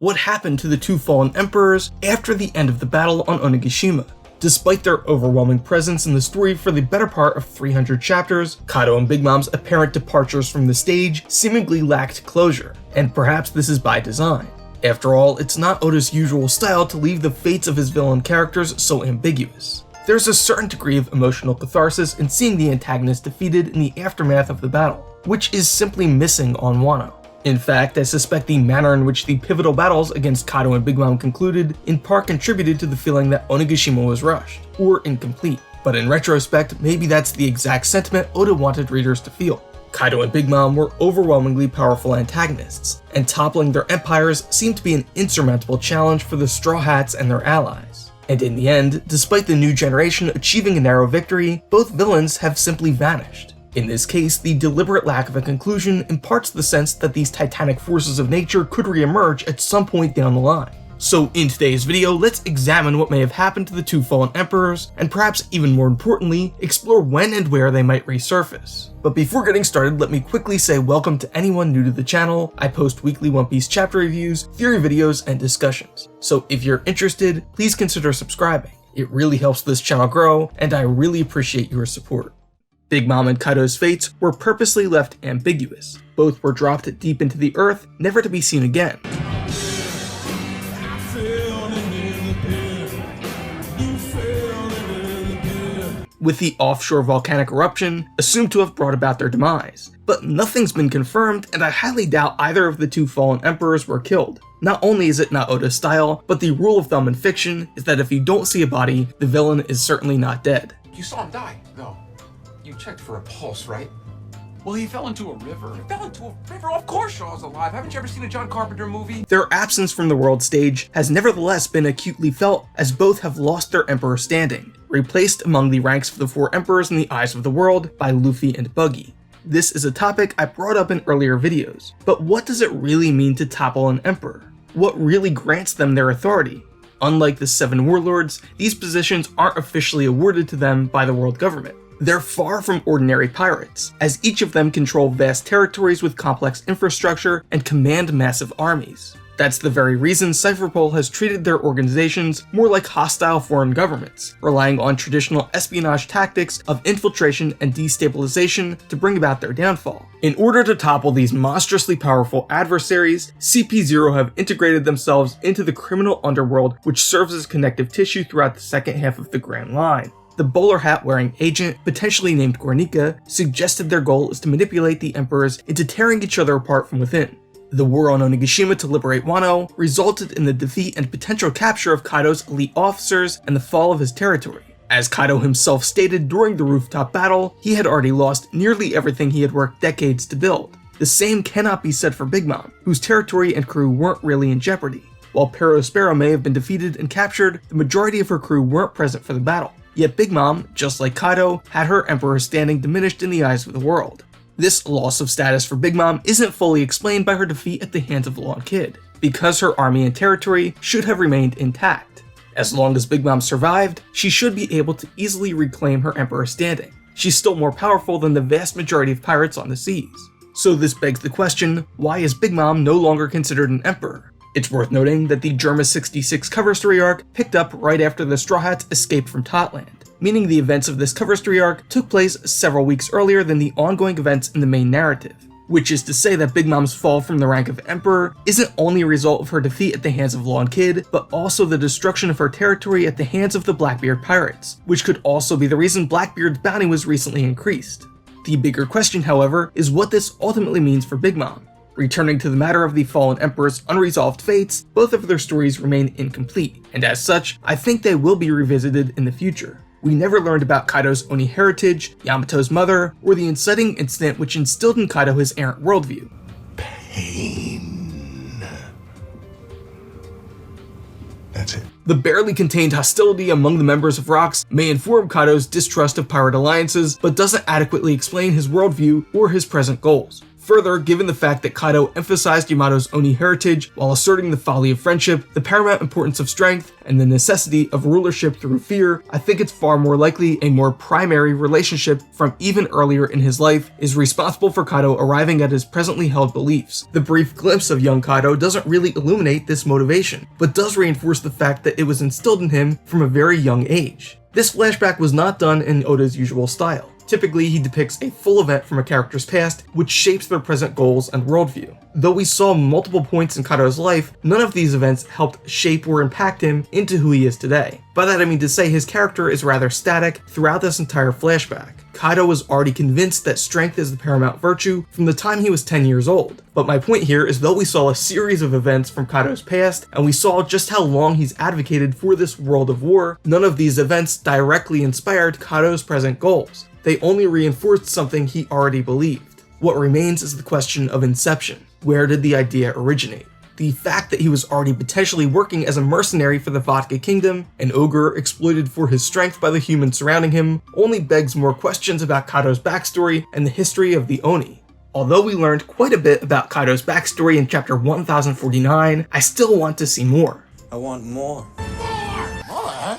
What happened to the two fallen emperors after the end of the battle on Onigashima? Despite their overwhelming presence in the story for the better part of 300 chapters, Kaido and Big Mom's apparent departures from the stage seemingly lacked closure, and perhaps this is by design. After all, it's not Oda's usual style to leave the fates of his villain characters so ambiguous. There's a certain degree of emotional catharsis in seeing the antagonist defeated in the aftermath of the battle, which is simply missing on Wano. In fact, I suspect the manner in which the pivotal battles against Kaido and Big Mom concluded in part contributed to the feeling that Onigashima was rushed, or incomplete. But in retrospect, maybe that's the exact sentiment Oda wanted readers to feel. Kaido and Big Mom were overwhelmingly powerful antagonists, and toppling their empires seemed to be an insurmountable challenge for the Straw Hats and their allies. And in the end, despite the new generation achieving a narrow victory, both villains have simply vanished. In this case, the deliberate lack of a conclusion imparts the sense that these titanic forces of nature could re-emerge at some point down the line. So in today's video, let's examine what may have happened to the two fallen emperors, and perhaps even more importantly, explore when and where they might resurface. But before getting started, let me quickly say welcome to anyone new to the channel. I post weekly One Piece chapter reviews, theory videos, and discussions. So if you're interested, please consider subscribing. It really helps this channel grow, and I really appreciate your support. Big Mom and Kaido's fates were purposely left ambiguous. Both were dropped deep into the earth, never to be seen again. With the offshore volcanic eruption assumed to have brought about their demise. But nothing's been confirmed, and I highly doubt either of the two fallen emperors were killed. Not only is it not Oda's style, but the rule of thumb in fiction is that if you don't see a body, the villain is certainly not dead. You saw him die, though. You checked for a pulse, right? Well, he fell into a river. He fell into a river? Of course Shaw's alive. Haven't you ever seen a John Carpenter movie? Their absence from the world stage has nevertheless been acutely felt, as both have lost their emperor standing, replaced among the ranks of the four emperors in the eyes of the world by Luffy and Buggy. This is a topic I brought up in earlier videos, but what does it really mean to topple an emperor? What really grants them their authority? Unlike the 7 warlords, these positions aren't officially awarded to them by the world government. They're far from ordinary pirates, as each of them control vast territories with complex infrastructure and command massive armies. That's the very reason Cypherpol has treated their organizations more like hostile foreign governments, relying on traditional espionage tactics of infiltration and destabilization to bring about their downfall. In order to topple these monstrously powerful adversaries, CP0 have integrated themselves into the criminal underworld, which serves as connective tissue throughout the second half of the Grand Line. The bowler hat wearing agent, potentially named Gornika, suggested their goal is to manipulate the emperors into tearing each other apart from within. The war on Onigashima to liberate Wano resulted in the defeat and potential capture of Kaido's elite officers and the fall of his territory. As Kaido himself stated during the rooftop battle, he had already lost nearly everything he had worked decades to build. The same cannot be said for Big Mom, whose territory and crew weren't really in jeopardy. While Perospero may have been defeated and captured, the majority of her crew weren't present for the battle. Yet Big Mom, just like Kaido, had her emperor standing diminished in the eyes of the world. This loss of status for Big Mom isn't fully explained by her defeat at the hands of Law and Kid, because her army and territory should have remained intact. As long as Big Mom survived, she should be able to easily reclaim her emperor standing. She's still more powerful than the vast majority of pirates on the seas. So this begs the question, why is Big Mom no longer considered an emperor? It's worth noting that the Germa 66 cover story arc picked up right after the Straw Hats escaped from Totland, meaning the events of this cover story arc took place several weeks earlier than the ongoing events in the main narrative, which is to say that Big Mom's fall from the rank of emperor isn't only a result of her defeat at the hands of Law and Kid, but also the destruction of her territory at the hands of the Blackbeard pirates, which could also be the reason Blackbeard's bounty was recently increased. The bigger question, however, is what this ultimately means for Big Mom. Returning to the matter of the fallen emperor's unresolved fates, both of their stories remain incomplete, and as such, I think they will be revisited in the future. We never learned about Kaido's Oni heritage, Yamato's mother, or the inciting incident which instilled in Kaido his errant worldview. Pain. That's it. The barely contained hostility among the members of Rocks may inform Kaido's distrust of pirate alliances, but doesn't adequately explain his worldview or his present goals. Further, given the fact that Kaido emphasized Yamato's Oni heritage while asserting the folly of friendship, the paramount importance of strength, and the necessity of rulership through fear, I think it's far more likely a more primary relationship from even earlier in his life is responsible for Kaido arriving at his presently held beliefs. The brief glimpse of young Kaido doesn't really illuminate this motivation, but does reinforce the fact that it was instilled in him from a very young age. This flashback was not done in Oda's usual style. Typically, he depicts a full event from a character's past, which shapes their present goals and worldview. Though we saw multiple points in Kaido's life, none of these events helped shape or impact him into who he is today. By that I mean to say his character is rather static throughout this entire flashback. Kaido was already convinced that strength is the paramount virtue from the time he was 10 years old. But my point here is though we saw a series of events from Kaido's past, and we saw just how long he's advocated for this world of war, none of these events directly inspired Kaido's present goals. They only reinforced something he already believed. What remains is the question of inception. Where did the idea originate? The fact that he was already potentially working as a mercenary for the Vodka Kingdom, an ogre exploited for his strength by the humans surrounding him, only begs more questions about Kaido's backstory and the history of the Oni. Although we learned quite a bit about Kaido's backstory in chapter 1049, I still want to see more. I want more. More?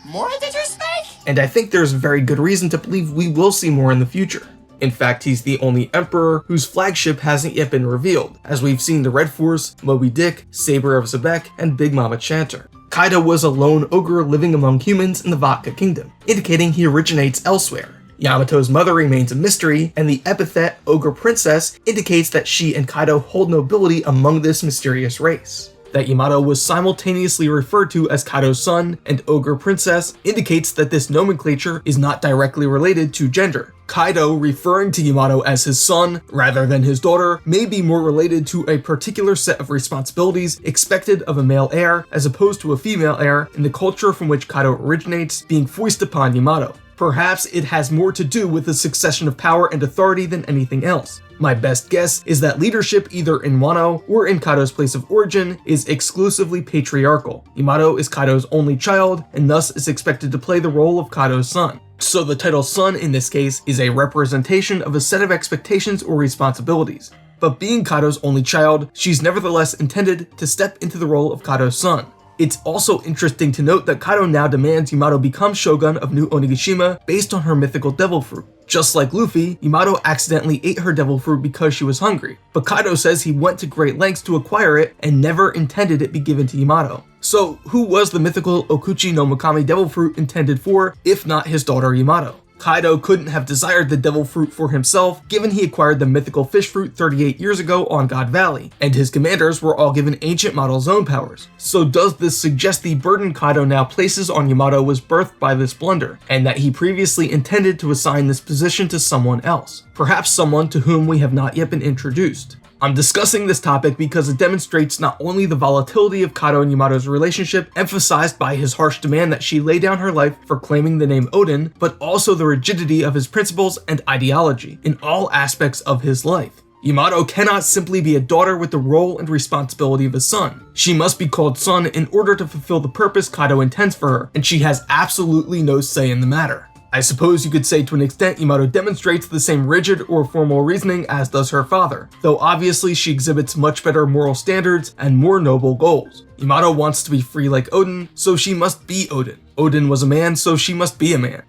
More did you say? And I think there's very good reason to believe we will see more in the future. In fact, he's the only emperor whose flagship hasn't yet been revealed, as we've seen the Red Force, Moby Dick, Saber of Zebek, and Big Mama Chanter. Kaido was a lone ogre living among humans in the Vodka Kingdom, indicating he originates elsewhere. Yamato's mother remains a mystery, and the epithet Ogre Princess indicates that she and Kaido hold nobility among this mysterious race. That Yamato was simultaneously referred to as Kaido's son and Ogre Princess indicates that this nomenclature is not directly related to gender. Kaido referring to Yamato as his son rather than his daughter may be more related to a particular set of responsibilities expected of a male heir as opposed to a female heir in the culture from which Kaido originates being foisted upon Yamato. Perhaps it has more to do with the succession of power and authority than anything else. My best guess is that leadership either in Wano or in Kaido's place of origin is exclusively patriarchal. Yamato is Kaido's only child and thus is expected to play the role of Kaido's son. So the title son in this case is a representation of a set of expectations or responsibilities. But being Kaido's only child, she's nevertheless intended to step into the role of Kaido's son. It's also interesting to note that Kaido now demands Yamato become shogun of New Onigashima based on her mythical devil fruit. Just like Luffy, Yamato accidentally ate her devil fruit because she was hungry, but Kaido says he went to great lengths to acquire it and never intended it be given to Yamato. So who was the mythical Okuchi no Mukami devil fruit intended for, if not his daughter Yamato? Kaido couldn't have desired the devil fruit for himself given he acquired the mythical fish fruit 38 years ago on God Valley, and his commanders were all given ancient model zone powers. So does this suggest the burden Kaido now places on Yamato was birthed by this blunder, and that he previously intended to assign this position to someone else? Perhaps someone to whom we have not yet been introduced. I'm discussing this topic because it demonstrates not only the volatility of Kaido and Yamato's relationship, emphasized by his harsh demand that she lay down her life for claiming the name Odin, but also the rigidity of his principles and ideology in all aspects of his life. Yamato cannot simply be a daughter with the role and responsibility of a son. She must be called son in order to fulfill the purpose Kaido intends for her, and she has absolutely no say in the matter. I suppose you could say to an extent Yamato demonstrates the same rigid or formal reasoning as does her father, though obviously she exhibits much better moral standards and more noble goals. Yamato wants to be free like Odin, so she must be Odin. Odin was a man, so she must be a man.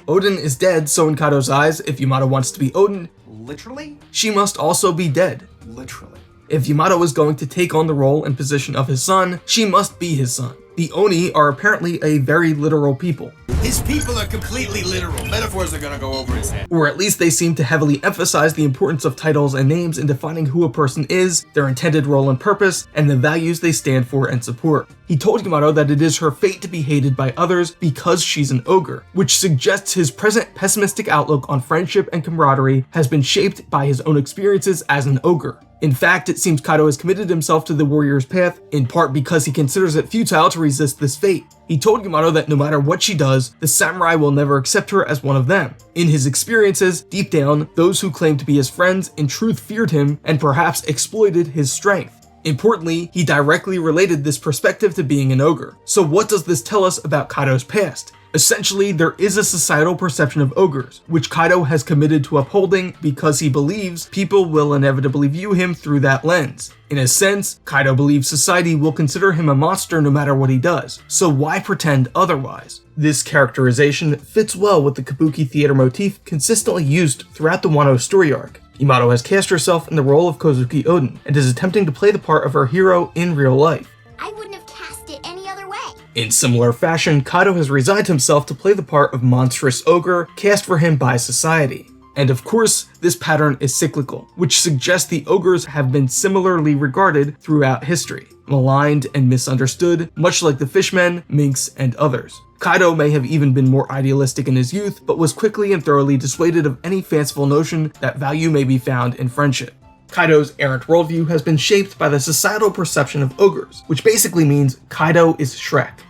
Odin is dead, so in Kaido's eyes, if Yamato wants to be Odin, Literally? she must also be dead. Literally. If Yamato is going to take on the role and position of his son, she must be his son. The Oni are apparently a very literal people. His people are completely literal. Metaphors are gonna go over his head. Or at least they seem to heavily emphasize the importance of titles and names in defining who a person is, their intended role and purpose, and the values they stand for and support. He told Yamato that it is her fate to be hated by others because she's an ogre, which suggests his present pessimistic outlook on friendship and camaraderie has been shaped by his own experiences as an ogre. In fact, it seems Kaido has committed himself to the warrior's path, in part because he considers it futile to resist this fate. He told Yamato that no matter what she does, the samurai will never accept her as one of them. In his experiences, deep down, those who claimed to be his friends in truth feared him and perhaps exploited his strength. Importantly, he directly related this perspective to being an ogre. So what does this tell us about Kaido's past? Essentially, there is a societal perception of ogres, which Kaido has committed to upholding because he believes people will inevitably view him through that lens. In a sense, Kaido believes society will consider him a monster no matter what he does, so why pretend otherwise? This characterization fits well with the kabuki theater motif consistently used throughout the Wano story arc. Yamato has cast herself in the role of Kozuki Oden and is attempting to play the part of her hero in real life. I wouldn't have cast it any other way. In similar fashion, Kaido has resigned himself to play the part of monstrous ogre cast for him by society. And of course, this pattern is cyclical, which suggests the ogres have been similarly regarded throughout history, maligned and misunderstood, much like the fishmen, minks, and others. Kaido may have even been more idealistic in his youth, but was quickly and thoroughly dissuaded of any fanciful notion that value may be found in friendship. Kaido's errant worldview has been shaped by the societal perception of ogres, which basically means Kaido is Shrek.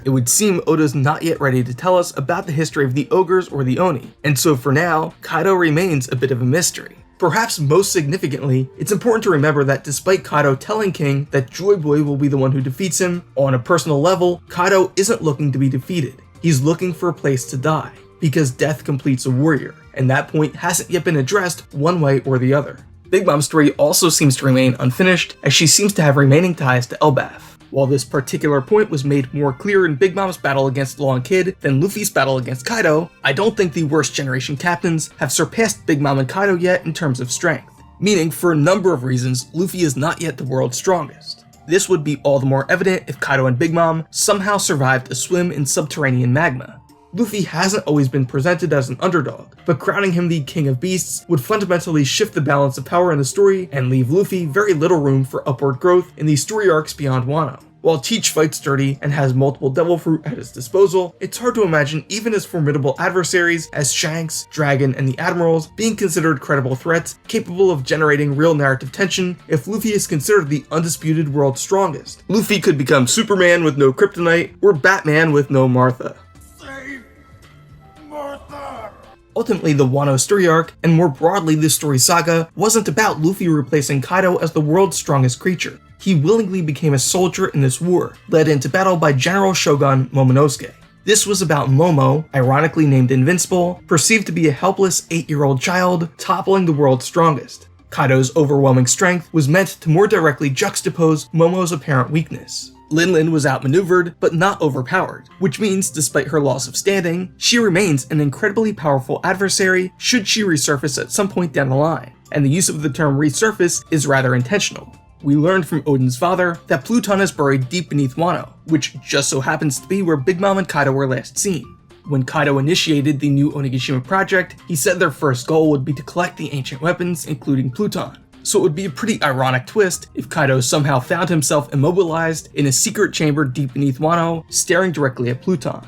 It would seem Oda's not yet ready to tell us about the history of the ogres or the Oni, and so for now, Kaido remains a bit of a mystery. Perhaps most significantly, it's important to remember that despite Kaido telling King that JoyBoy will be the one who defeats him, on a personal level, Kaido isn't looking to be defeated. He's looking for a place to die, because death completes a warrior, and that point hasn't yet been addressed one way or the other. Big Mom's story also seems to remain unfinished, as she seems to have remaining ties to Elbaf. While this particular point was made more clear in Big Mom's battle against Long Kid than Luffy's battle against Kaido, I don't think the worst generation captains have surpassed Big Mom and Kaido yet in terms of strength. Meaning, for a number of reasons, Luffy is not yet the world's strongest. This would be all the more evident if Kaido and Big Mom somehow survived a swim in subterranean magma. Luffy hasn't always been presented as an underdog, but crowning him the King of Beasts would fundamentally shift the balance of power in the story and leave Luffy very little room for upward growth in the story arcs beyond Wano. While Teach fights dirty and has multiple devil fruit at his disposal, it's hard to imagine even as formidable adversaries as Shanks, Dragon, and the Admirals being considered credible threats capable of generating real narrative tension if Luffy is considered the undisputed world's strongest. Luffy could become Superman with no kryptonite, or Batman with no Martha. Ultimately, the Wano story arc, and more broadly the story saga, wasn't about Luffy replacing Kaido as the world's strongest creature. He willingly became a soldier in this war, led into battle by General Shogun Momonosuke. This was about Momo, ironically named Invincible, perceived to be a helpless 8-year-old child, toppling the world's strongest. Kaido's overwhelming strength was meant to more directly juxtapose Momo's apparent weakness. Lin was outmaneuvered, but not overpowered, which means despite her loss of standing, she remains an incredibly powerful adversary should she resurface at some point down the line, and the use of the term resurface is rather intentional. We learned from Oden's father that Pluton is buried deep beneath Wano, which just so happens to be where Big Mom and Kaido were last seen. When Kaido initiated the new Onigashima project, he said their first goal would be to collect the ancient weapons, including Pluton. So it would be a pretty ironic twist if Kaido somehow found himself immobilized in a secret chamber deep beneath Wano, staring directly at Pluton.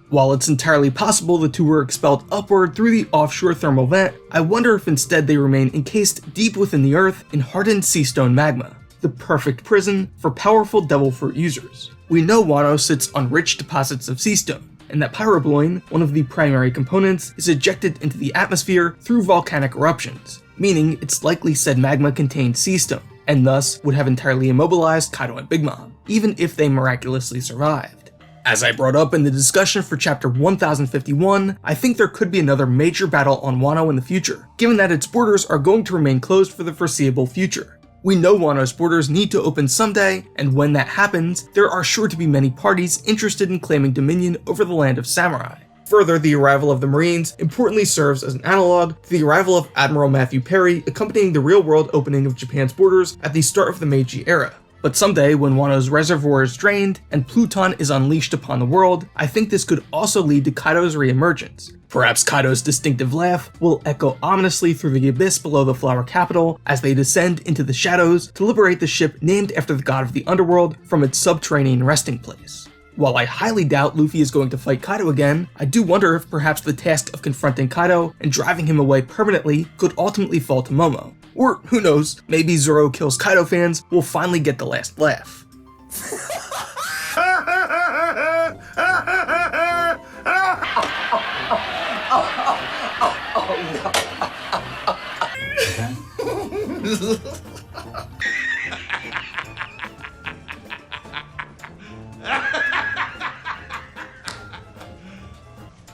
While it's entirely possible the two were expelled upward through the offshore thermal vent, I wonder if instead they remain encased deep within the earth in hardened Seastone magma, the perfect prison for powerful devil fruit users. We know Wano sits on rich deposits of Seastone, and that pyrobloin, one of the primary components, is ejected into the atmosphere through volcanic eruptions, meaning it's likely said magma contained Seastone, and thus would have entirely immobilized Kaido and Big Mom, even if they miraculously survived. As I brought up in the discussion for chapter 1051, I think there could be another major battle on Wano in the future, given that its borders are going to remain closed for the foreseeable future. We know Wano's borders need to open someday, and when that happens, there are sure to be many parties interested in claiming dominion over the land of samurai. Further, the arrival of the Marines importantly serves as an analog to the arrival of Admiral Matthew Perry accompanying the real-world opening of Japan's borders at the start of the Meiji era. But someday, when Wano's reservoir is drained and Pluton is unleashed upon the world, I think this could also lead to Kaido's re-emergence. Perhaps Kaido's distinctive laugh will echo ominously through the abyss below the Flower Capital as they descend into the shadows to liberate the ship named after the god of the underworld from its subterranean resting place. While I highly doubt Luffy is going to fight Kaido again, I do wonder if perhaps the task of confronting Kaido and driving him away permanently could ultimately fall to Momo. Or, who knows, maybe Zoro Kills Kaido fans will finally get the last laugh. Okay?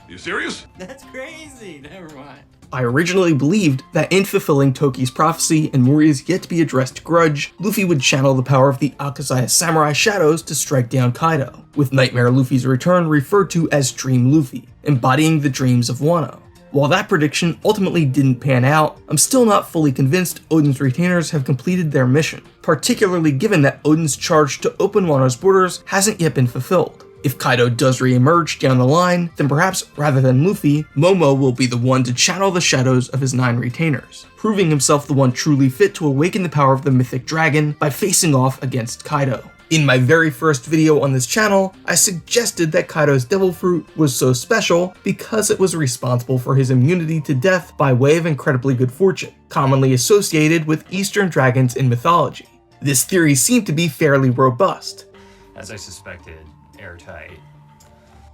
You serious? That's crazy. Never mind. I originally believed that in fulfilling Toki's prophecy and Moria's yet-to-be-addressed grudge, Luffy would channel the power of the Akazaya Samurai shadows to strike down Kaido, with Nightmare Luffy's return referred to as Dream Luffy, embodying the dreams of Wano. While that prediction ultimately didn't pan out, I'm still not fully convinced Oden's retainers have completed their mission, particularly given that Oden's charge to open Wano's borders hasn't yet been fulfilled. If Kaido does re-emerge down the line, then perhaps rather than Luffy, Momo will be the one to channel the shadows of his 9 retainers, proving himself the one truly fit to awaken the power of the mythic dragon by facing off against Kaido. In my very first video on this channel, I suggested that Kaido's Devil Fruit was so special because it was responsible for his immunity to death by way of incredibly good fortune, commonly associated with Eastern dragons in mythology. This theory seemed to be fairly robust. As I suspected, airtight.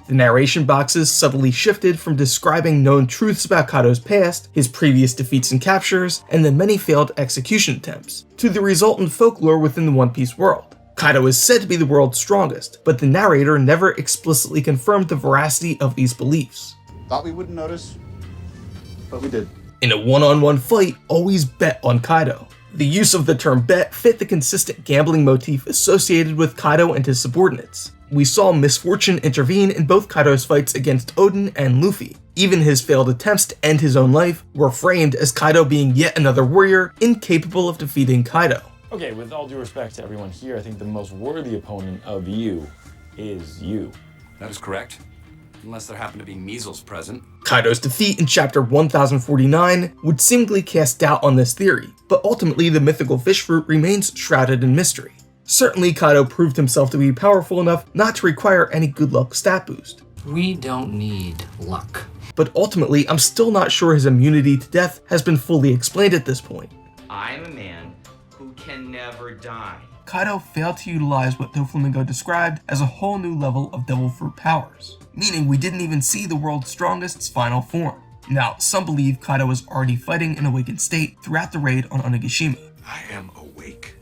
The narration boxes subtly shifted from describing known truths about Kaido's past, his previous defeats and captures, and the many failed execution attempts, to the resultant folklore within the One Piece world. Kaido is said to be the world's strongest, but the narrator never explicitly confirmed the veracity of these beliefs. Thought we wouldn't notice, but we did. In a one-on-one fight, always bet on Kaido. The use of the term bet fit the consistent gambling motif associated with Kaido and his subordinates. We saw misfortune intervene in both Kaido's fights against Oden and Luffy. Even his failed attempts to end his own life were framed as Kaido being yet another warrior incapable of defeating Kaido. Okay, with all due respect to everyone here, I think the most worthy opponent of you is you. That is correct. Unless there happen to be measles present. Kaido's defeat in chapter 1049 would seemingly cast doubt on this theory, but ultimately the mythical fish fruit remains shrouded in mystery. Certainly Kaido proved himself to be powerful enough not to require any good luck stat boost. We don't need luck. But ultimately, I'm still not sure his immunity to death has been fully explained at this point. I'm a man who can never die. Kaido failed to utilize what Doflamingo described as a whole new level of Devil Fruit powers, meaning we didn't even see the world's strongest's final form. Now, some believe Kaido was already fighting in awakened state throughout the raid on Onigashima. I am awake.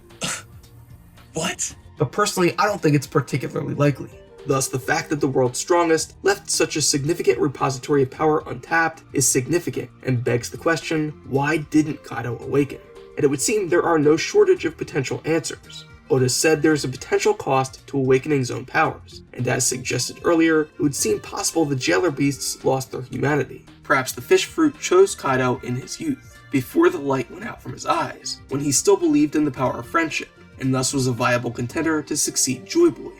What? But personally, I don't think it's particularly likely. Thus, the fact that the world's strongest left such a significant repository of power untapped is significant and begs the question, why didn't Kaido awaken? And it would seem there are no shortage of potential answers. Oda said there's a potential cost to awakening his own powers, and as suggested earlier, it would seem possible the jailer beasts lost their humanity. Perhaps the fish fruit chose Kaido in his youth, before the light went out from his eyes, when he still believed in the power of friendship, and thus was a viable contender to succeed JoyBoy.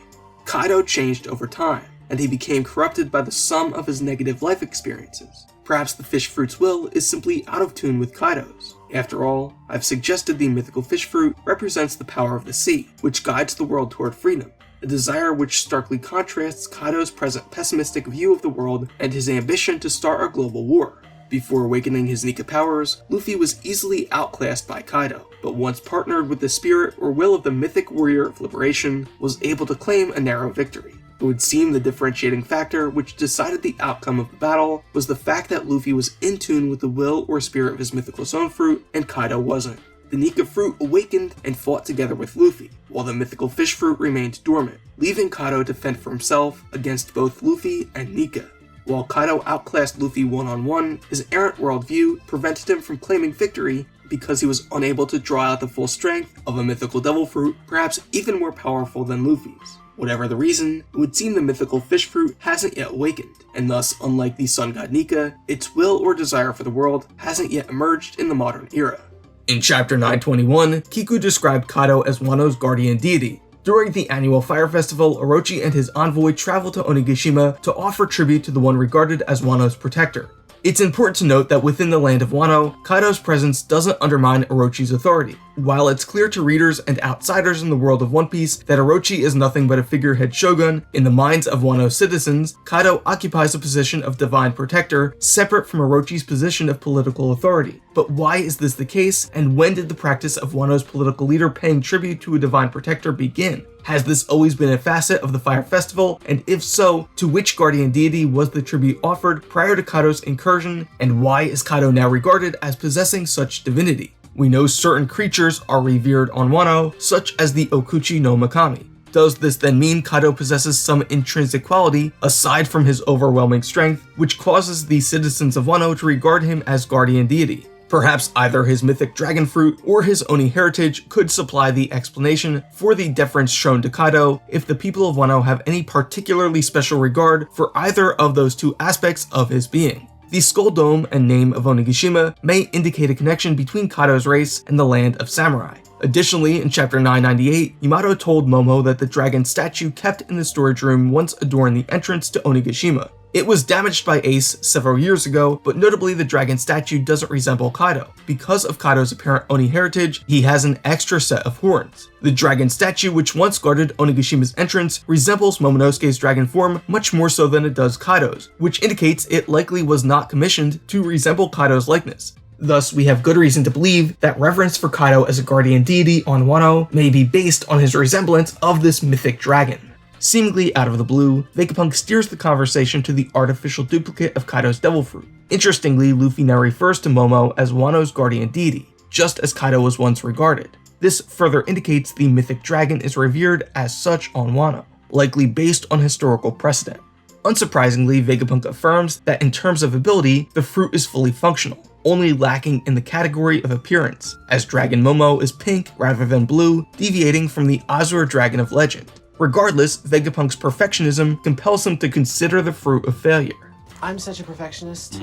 Kaido changed over time, and he became corrupted by the sum of his negative life experiences. Perhaps the fish fruit's will is simply out of tune with Kaido's. After all, I've suggested the mythical fish fruit represents the power of the sea, which guides the world toward freedom, a desire which starkly contrasts Kaido's present pessimistic view of the world and his ambition to start a global war. Before awakening his Nika powers, Luffy was easily outclassed by Kaido, but once partnered with the spirit or will of the mythic warrior of liberation, was able to claim a narrow victory. It would seem the differentiating factor which decided the outcome of the battle was the fact that Luffy was in tune with the will or spirit of his mythical stone fruit, and Kaido wasn't. The Nika fruit awakened and fought together with Luffy, while the mythical fish fruit remained dormant, leaving Kaido to fend for himself against both Luffy and Nika. While Kaido outclassed Luffy one-on-one, his errant worldview prevented him from claiming victory because he was unable to draw out the full strength of a mythical devil fruit, perhaps even more powerful than Luffy's. Whatever the reason, it would seem the mythical fish fruit hasn't yet awakened, and thus, unlike the sun god Nika, its will or desire for the world hasn't yet emerged in the modern era. In chapter 921, Kiku described Kaido as Wano's guardian deity. During the annual fire festival, Orochi and his envoy travel to Onigashima to offer tribute to the one regarded as Wano's protector. It's important to note that within the land of Wano, Kaido's presence doesn't undermine Orochi's authority. While it's clear to readers and outsiders in the world of One Piece that Orochi is nothing but a figurehead shogun, in the minds of Wano's citizens, Kaido occupies a position of divine protector, separate from Orochi's position of political authority. But why is this the case, and when did the practice of Wano's political leader paying tribute to a divine protector begin? Has this always been a facet of the Fire Festival, and if so, to which guardian deity was the tribute offered prior to Kaido's incursion, and why is Kaido now regarded as possessing such divinity? We know certain creatures are revered on Wano, such as the Okuchi no Makami. Does this then mean Kaido possesses some intrinsic quality, aside from his overwhelming strength, which causes the citizens of Wano to regard him as guardian deity? Perhaps either his mythic dragon fruit or his Oni heritage could supply the explanation for the deference shown to Kaido if the people of Wano have any particularly special regard for either of those two aspects of his being. The skull dome and name of Onigashima may indicate a connection between Kaido's race and the land of samurai. Additionally, in chapter 998, Yamato told Momo that the dragon statue kept in the storage room once adorned the entrance to Onigashima. It was damaged by Ace several years ago, but notably the dragon statue doesn't resemble Kaido. Because of Kaido's apparent Oni heritage, he has an extra set of horns. The dragon statue, which once guarded Onigashima's entrance, resembles Momonosuke's dragon form much more so than it does Kaido's, which indicates it likely was not commissioned to resemble Kaido's likeness. Thus, we have good reason to believe that reverence for Kaido as a guardian deity on Wano may be based on his resemblance of this mythic dragon. Seemingly out of the blue, Vegapunk steers the conversation to the artificial duplicate of Kaido's devil fruit. Interestingly, Luffy now refers to Momo as Wano's guardian deity, just as Kaido was once regarded. This further indicates the mythic dragon is revered as such on Wano, likely based on historical precedent. Unsurprisingly, Vegapunk affirms that in terms of ability, the fruit is fully functional, only lacking in the category of appearance, as Dragon Momo is pink rather than blue, deviating from the Azure Dragon of legend. Regardless, Vegapunk's perfectionism compels him to consider the fruit a failure. I'm such a perfectionist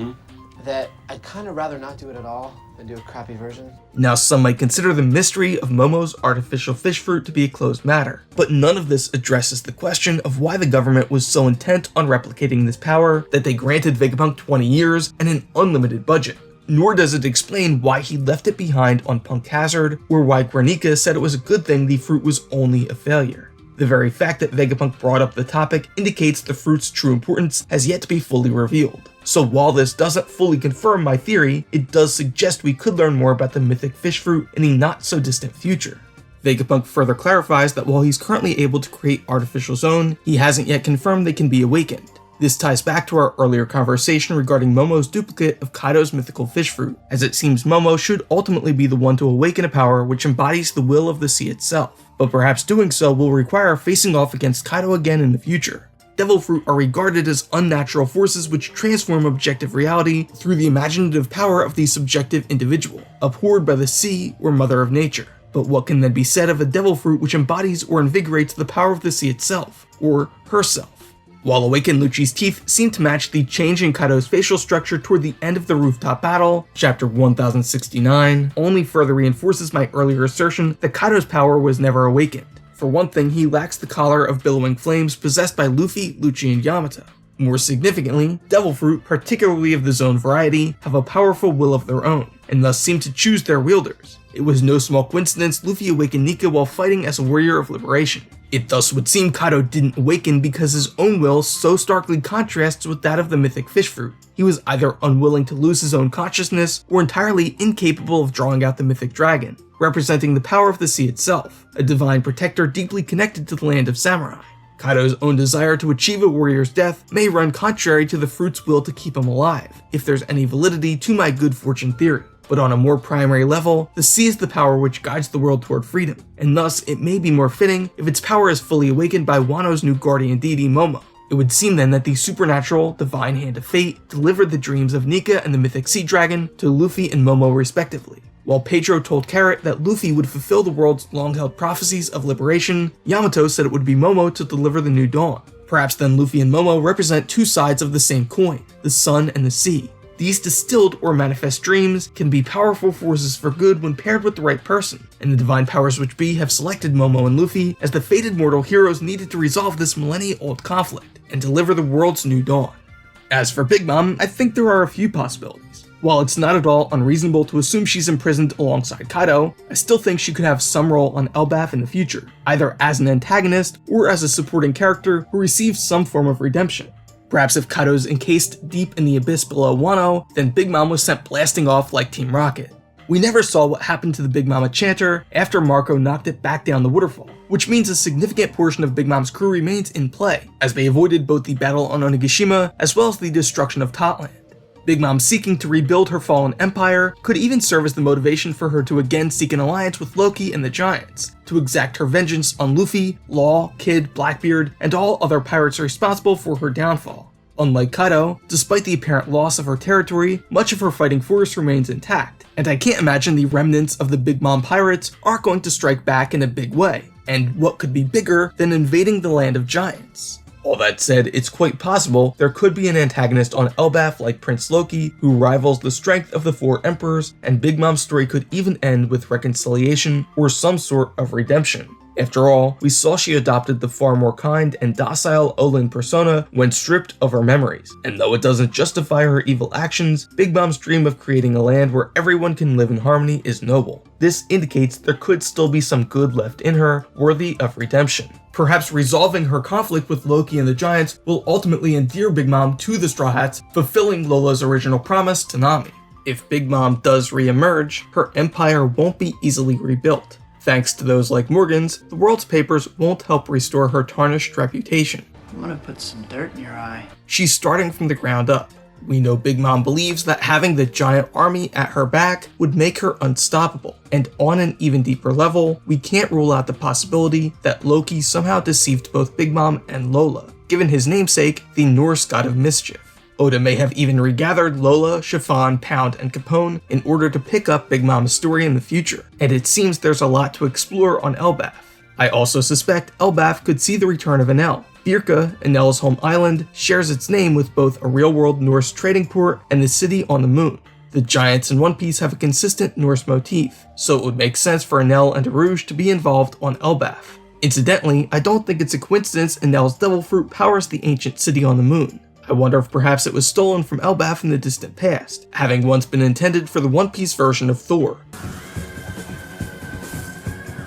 that I'd kind of rather not do it at all than do a crappy version. Now, some might consider the mystery of Momo's artificial fish fruit to be a closed matter, but none of this addresses the question of why the government was so intent on replicating this power that they granted Vegapunk 20 years and an unlimited budget. Nor does it explain why he left it behind on Punk Hazard, or why Granika said it was a good thing the fruit was only a failure. The very fact that Vegapunk brought up the topic indicates the fruit's true importance has yet to be fully revealed. So while this doesn't fully confirm my theory, it does suggest we could learn more about the mythic fish fruit in a not so distant future. Vegapunk further clarifies that while he's currently able to create artificial zone, he hasn't yet confirmed they can be awakened. This ties back to our earlier conversation regarding Momo's duplicate of Kaido's mythical fish fruit, as it seems Momo should ultimately be the one to awaken a power which embodies the will of the sea itself, but perhaps doing so will require facing off against Kaido again in the future. Devil fruit are regarded as unnatural forces which transform objective reality through the imaginative power of the subjective individual, abhorred by the sea or mother of nature. But what can then be said of a devil fruit which embodies or invigorates the power of the sea itself, or herself? While awakened Lucci's teeth seem to match the change in Kaido's facial structure toward the end of the rooftop battle, chapter 1069, only further reinforces my earlier assertion that Kaido's power was never awakened. For one thing, he lacks the collar of billowing flames possessed by Luffy, Lucci, and Yamato. More significantly, Devil Fruit, particularly of the Zone variety, have a powerful will of their own, and thus seem to choose their wielders. It was no small coincidence Luffy awakened Nika while fighting as a warrior of liberation. It thus would seem Kaido didn't awaken because his own will so starkly contrasts with that of the mythic fish fruit. He was either unwilling to lose his own consciousness or entirely incapable of drawing out the mythic dragon, representing the power of the sea itself, a divine protector deeply connected to the land of samurai. Kaido's own desire to achieve a warrior's death may run contrary to the fruit's will to keep him alive, if there's any validity to my good fortune theory. But on a more primary level, the sea is the power which guides the world toward freedom, and thus it may be more fitting if its power is fully awakened by Wano's new guardian deity Momo. It would seem then that the supernatural, divine hand of fate delivered the dreams of Nika and the mythic sea dragon to Luffy and Momo respectively. While Pedro told Carrot that Luffy would fulfill the world's long-held prophecies of liberation, Yamato said it would be Momo to deliver the new dawn. Perhaps then Luffy and Momo represent two sides of the same coin, the sun and the sea. These distilled or manifest dreams can be powerful forces for good when paired with the right person, and the divine powers which be have selected Momo and Luffy as the fated mortal heroes needed to resolve this millennia-old conflict and deliver the world's new dawn. As for Big Mom, I think there are a few possibilities. While it's not at all unreasonable to assume she's imprisoned alongside Kaido, I still think she could have some role on Elbaf in the future, either as an antagonist or as a supporting character who receives some form of redemption. Perhaps if Kaido's encased deep in the abyss below Wano, then Big Mom was sent blasting off like Team Rocket. We never saw what happened to the Big Mama chanter after Marco knocked it back down the waterfall, which means a significant portion of Big Mom's crew remains in play, as they avoided both the battle on Onigashima as well as the destruction of Totland. Big Mom seeking to rebuild her fallen empire could even serve as the motivation for her to again seek an alliance with Loki and the Giants, to exact her vengeance on Luffy, Law, Kid, Blackbeard, and all other pirates responsible for her downfall. Unlike Kaido, despite the apparent loss of her territory, much of her fighting force remains intact, and I can't imagine the remnants of the Big Mom pirates aren't going to strike back in a big way, and what could be bigger than invading the land of giants? All that said, it's quite possible there could be an antagonist on Elbaf like Prince Loki who rivals the strength of the four emperors, and Big Mom's story could even end with reconciliation or some sort of redemption. After all, we saw she adopted the far more kind and docile Olin persona when stripped of her memories, and though it doesn't justify her evil actions, Big Mom's dream of creating a land where everyone can live in harmony is noble. This indicates there could still be some good left in her, worthy of redemption. Perhaps resolving her conflict with Loki and the Giants will ultimately endear Big Mom to the Straw Hats, fulfilling Lola's original promise to Nami. If Big Mom does re-emerge, her empire won't be easily rebuilt. Thanks to those like Morgan's, the world's papers won't help restore her tarnished reputation. I'm gonna put some dirt in your eye. She's starting from the ground up. We know Big Mom believes that having the giant army at her back would make her unstoppable, and on an even deeper level, we can't rule out the possibility that Loki somehow deceived both Big Mom and Lola, given his namesake, the Norse god of mischief. Oda may have even regathered Lola, Chiffon, Pound, and Capone in order to pick up Big Mom's story in the future, and it seems there's a lot to explore on Elbaf. I also suspect Elbaf could see the return of Enel. Birka, Enel's home island, shares its name with both a real-world Norse trading port and the city on the moon. The Giants in One Piece have a consistent Norse motif, so it would make sense for Enel and Rouge to be involved on Elbaf. Incidentally, I don't think it's a coincidence Enel's devil fruit powers the ancient city on the moon. I wonder if perhaps it was stolen from Elbaf in the distant past, having once been intended for the One Piece version of Thor.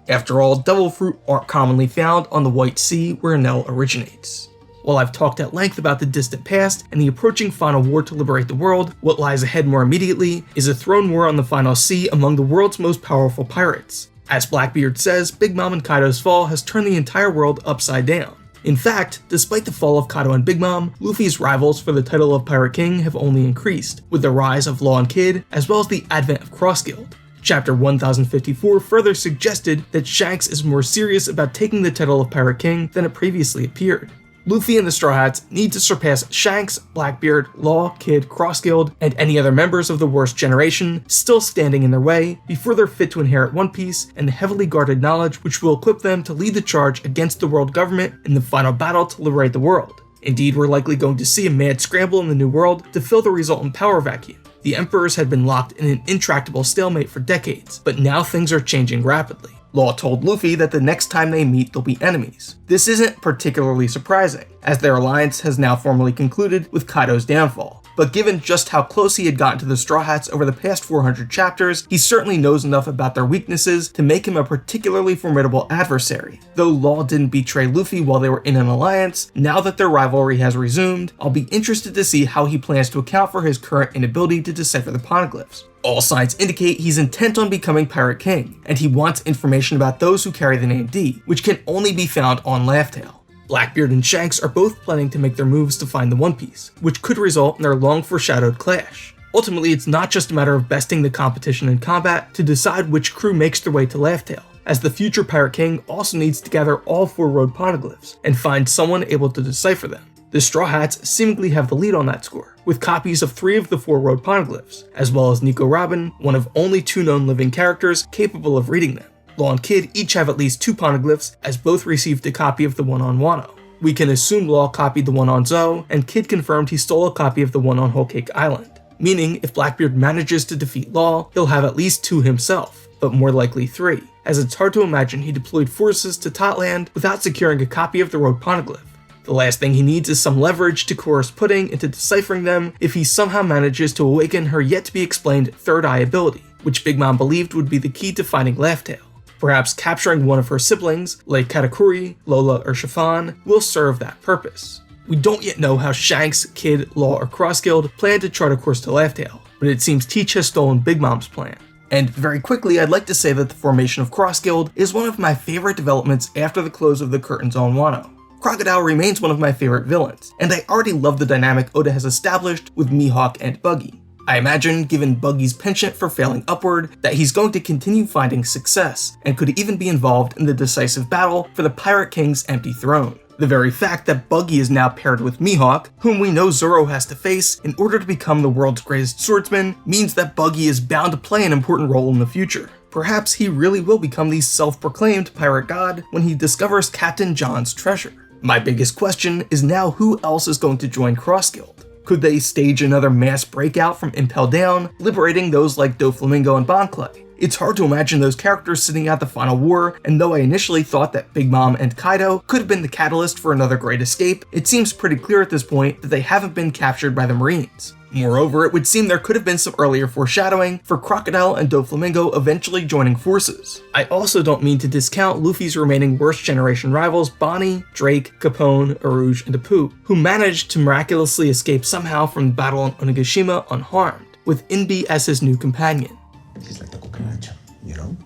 After all, devil fruit aren't commonly found on the White Sea where Enel originates. While I've talked at length about the distant past and the approaching final war to liberate the world, what lies ahead more immediately is a throne war on the final sea among the world's most powerful pirates. As Blackbeard says, Big Mom and Kaido's fall has turned the entire world upside down. In fact, despite the fall of Kaido and Big Mom, Luffy's rivals for the title of Pirate King have only increased, with the rise of Law and Kid, as well as the advent of Cross Guild. Chapter 1054 further suggested that Shanks is more serious about taking the title of Pirate King than it previously appeared. Luffy and the Straw Hats need to surpass Shanks, Blackbeard, Law, Kid, Cross Guild, and any other members of the worst generation still standing in their way before they're fit to inherit One Piece and the heavily guarded knowledge which will equip them to lead the charge against the world government in the final battle to liberate the world. Indeed, we're likely going to see a mad scramble in the New World to fill the resultant power vacuum. The emperors had been locked in an intractable stalemate for decades, but now things are changing rapidly. Law told Luffy that the next time they meet they'll be enemies. This isn't particularly surprising, as their alliance has now formally concluded with Kaido's downfall. But given just how close he had gotten to the Straw Hats over the past 400 chapters, he certainly knows enough about their weaknesses to make him a particularly formidable adversary. Though Law didn't betray Luffy while they were in an alliance, now that their rivalry has resumed, I'll be interested to see how he plans to account for his current inability to decipher the Poneglyphs. All signs indicate he's intent on becoming Pirate King, and he wants information about those who carry the name D, which can only be found on Laugh-Tale. Blackbeard and Shanks are both planning to make their moves to find the One Piece, which could result in their long-foreshadowed clash. Ultimately, it's not just a matter of besting the competition in combat to decide which crew makes their way to Laugh-Tale, as the future Pirate King also needs to gather all 4 road poneglyphs and find someone able to decipher them. The Straw Hats seemingly have the lead on that score, with copies of 3 of the 4 road poneglyphs, as well as Nico Robin, one of only 2 known living characters capable of reading them. Law and Kid each have at least 2 poneglyphs, as both received a copy of the one on Wano. We can assume Law copied the one on Zou, and Kid confirmed he stole a copy of the one on Whole Cake Island. Meaning, if Blackbeard manages to defeat Law, he'll have at least 2 himself, but more likely 3, as it's hard to imagine he deployed forces to Totland without securing a copy of the road poneglyph. The last thing he needs is some leverage to coerce Pudding into deciphering them if he somehow manages to awaken her yet-to-be-explained third eye ability, which Big Mom believed would be the key to finding Laugh-Tale. Perhaps capturing one of her siblings, like Katakuri, Lola, or Chiffon, will serve that purpose. We don't yet know how Shanks, Kid, Law, or Cross Guild plan to chart a course to Laugh-Tale, but it seems Teach has stolen Big Mom's plan. And very quickly, I'd like to say that the formation of Cross Guild is one of my favorite developments after the close of the curtains on Wano. Crocodile remains one of my favorite villains, and I already love the dynamic Oda has established with Mihawk and Buggy. I imagine, given Buggy's penchant for failing upward, that he's going to continue finding success, and could even be involved in the decisive battle for the Pirate King's empty throne. The very fact that Buggy is now paired with Mihawk, whom we know Zoro has to face in order to become the world's greatest swordsman, means that Buggy is bound to play an important role in the future. Perhaps he really will become the self-proclaimed pirate god when he discovers Captain John's treasure. My biggest question is now who else is going to join Cross Guild? Could they stage another mass breakout from Impel Down, liberating those like Doflamingo and Bon Clay? It's hard to imagine those characters sitting out the final war, and though I initially thought that Big Mom and Kaido could have been the catalyst for another great escape, it seems pretty clear at this point that they haven't been captured by the Marines. Moreover, it would seem there could have been some earlier foreshadowing for Crocodile and Doflamingo eventually joining forces. I also don't mean to discount Luffy's remaining worst generation rivals Bonnie, Drake, Capone, Arouge, and Apu, who managed to miraculously escape somehow from the battle on Onigashima unharmed, with Inbi as his new companion. He's like the cucaracha, you know?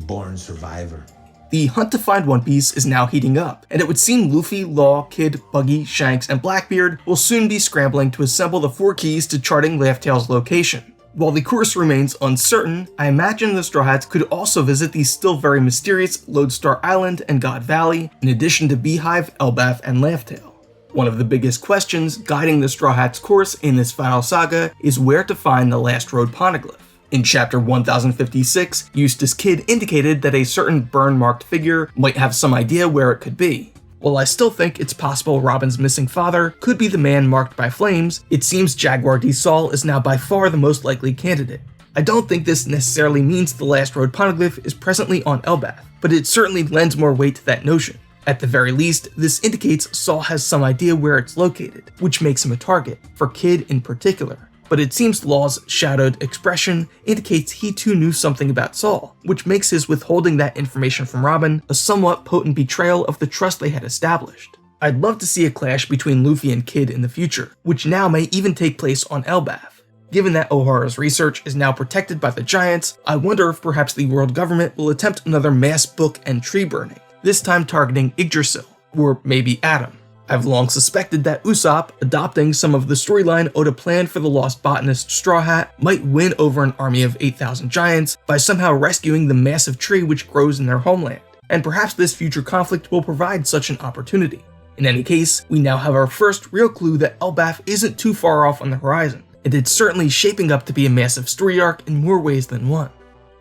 Born survivor. The hunt to find One Piece is now heating up, and it would seem Luffy, Law, Kid, Buggy, Shanks, and Blackbeard will soon be scrambling to assemble the 4 keys to charting Laugh Tale's location. While the course remains uncertain, I imagine the Straw Hats could also visit the still very mysterious Lodestar Island and God Valley, in addition to Beehive, Elbaf, and Laugh Tale. One of the biggest questions guiding the Straw Hats' course in this final saga is where to find the last road Poneglyph. In chapter 1056, Eustace Kid indicated that a certain burn-marked figure might have some idea where it could be. While I still think it's possible Robin's missing father could be the man marked by flames, it seems Jaguar D. Sol is now by far the most likely candidate. I don't think this necessarily means the last road Poneglyph is presently on Elbaf, but it certainly lends more weight to that notion. At the very least, this indicates Sol has some idea where it's located, which makes him a target, for Kid in particular. But it seems Law's shadowed expression indicates he too knew something about Sol, which makes his withholding that information from Robin a somewhat potent betrayal of the trust they had established. I'd love to see a clash between Luffy and Kid in the future, which now may even take place on Elbaf. Given that O'Hara's research is now protected by the Giants, I wonder if perhaps the world government will attempt another mass book and tree burning, this time targeting Yggdrasil, or maybe Adam. I've long suspected that Usopp, adopting some of the storyline Oda planned for the lost botanist Straw Hat, might win over an army of 8,000 giants by somehow rescuing the massive tree which grows in their homeland, and perhaps this future conflict will provide such an opportunity. In any case, we now have our first real clue that Elbaf isn't too far off on the horizon, and it's certainly shaping up to be a massive story arc in more ways than one.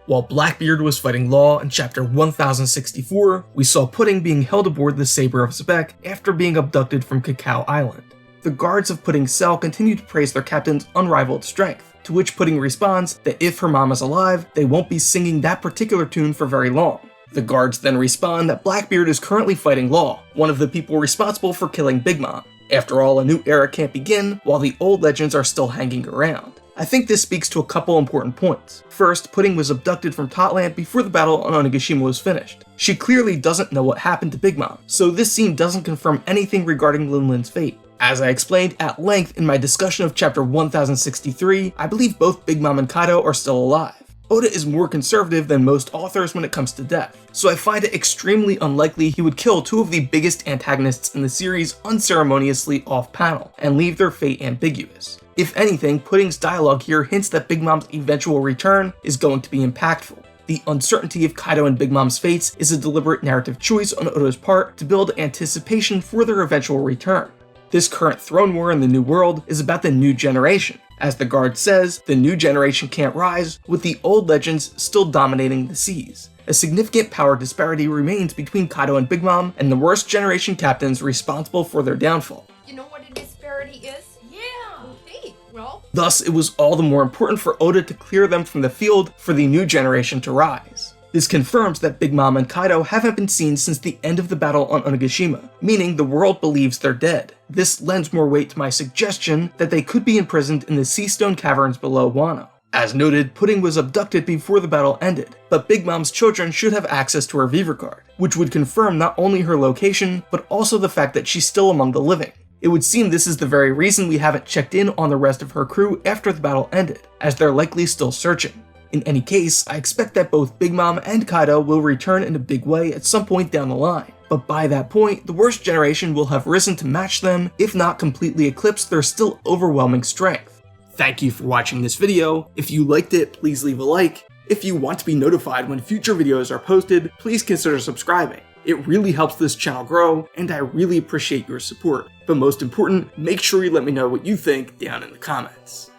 While Blackbeard was fighting Law in chapter 1064, we saw Pudding being held aboard the Saber of Zebek after being abducted from Cacao Island. The guards of Pudding's cell continue to praise their captain's unrivaled strength, to which Pudding responds that if her mom is alive, they won't be singing that particular tune for very long. The guards then respond that Blackbeard is currently fighting Law, one of the people responsible for killing Big Mom. After all, a new era can't begin while the old legends are still hanging around. I think this speaks to a couple important points. First, Pudding was abducted from Totland before the battle on Onigashima was finished. She clearly doesn't know what happened to Big Mom, so this scene doesn't confirm anything regarding Lin Lin's fate. As I explained at length in my discussion of chapter 1063, I believe both Big Mom and Kaido are still alive. Oda is more conservative than most authors when it comes to death, so I find it extremely unlikely he would kill 2 of the biggest antagonists in the series unceremoniously off-panel, and leave their fate ambiguous. If anything, Pudding's dialogue here hints that Big Mom's eventual return is going to be impactful. The uncertainty of Kaido and Big Mom's fates is a deliberate narrative choice on Oda's part to build anticipation for their eventual return. This current throne war in the New World is about the new generation. As the guard says, the new generation can't rise, with the old legends still dominating the seas. A significant power disparity remains between Kaido and Big Mom and the worst generation captains responsible for their downfall. You know what a disparity is? Yeah. Okay, well. Thus, it was all the more important for Oda to clear them from the field for the new generation to rise. This confirms that Big Mom and Kaido haven't been seen since the end of the battle on Onigashima, meaning the world believes they're dead. This lends more weight to my suggestion that they could be imprisoned in the Seastone caverns below Wano. As noted, Pudding was abducted before the battle ended, but Big Mom's children should have access to her Viver card, which would confirm not only her location, but also the fact that she's still among the living. It would seem this is the very reason we haven't checked in on the rest of her crew after the battle ended, as they're likely still searching. In any case, I expect that both Big Mom and Kaido will return in a big way at some point down the line, but by that point, the worst generation will have risen to match them, if not completely eclipse their still overwhelming strength. Thank you for watching this video. If you liked it, please leave a like. If you want to be notified when future videos are posted, please consider subscribing. It really helps this channel grow, and I really appreciate your support. But most important, make sure you let me know what you think down in the comments.